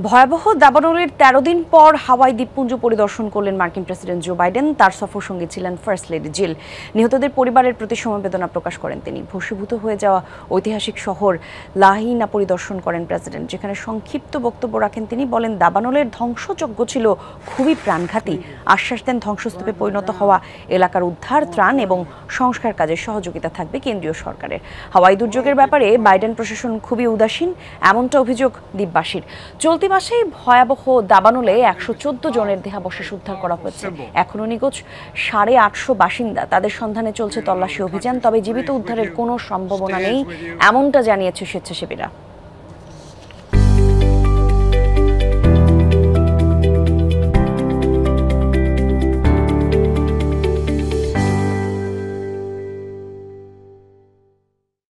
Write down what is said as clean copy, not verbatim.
ভয়াবহ দাবানলের ১৩ দিন পর হাওয়াই দ্বীপপুঞ্জ পরিদর্শন করলেন মার্কিন প্রেসিডেন্ট জো বাইডেন। তার সফর সঙ্গী ছিলেন ফার্স্ট লেডি জিল। নিহতদের পরিবারের প্রতি সমবেদনা প্রকাশ করেন তিনি। ভস্মীভূত হয়ে যাওয়া ঐতিহাসিক শহর লাহাইনা পরিদর্শন করেন প্রেসিডেন্ট, যেখানে সংক্ষিপ্ত বক্তব্য রাখেন তিনি। বলেন, দাবানলের ধ্বংসযজ্ঞ ছিল খুবই প্রাণঘাতী। আশ্বাস দেন ধ্বংসস্তূপে পরিণত হওয়া এলাকার উদ্ধার, ত্রাণ এবং সংস্কার কাজে সহযোগিতা থাকবে কেন্দ্রীয় সরকারের। হাওয়াই দুর্যোগের ব্যাপারে বাইডেন প্রশাসন খুবই উদাসীন, এমনটা অভিযোগ দ্বীপবাসীর। চলতি মাসে ভয়াবহ দাবানলে ১১৪ জনের দেহাবশেষ উদ্ধার করা হয়েছে। এখনও নিখোঁজ ৮৫০ বাসিন্দা। তাদের সন্ধানে চলছে তল্লাশি অভিযান, তবে জীবিত উদ্ধারের কোনো সম্ভাবনা নেই, এমনটা জানিয়েছে স্বেচ্ছাসেবীরা।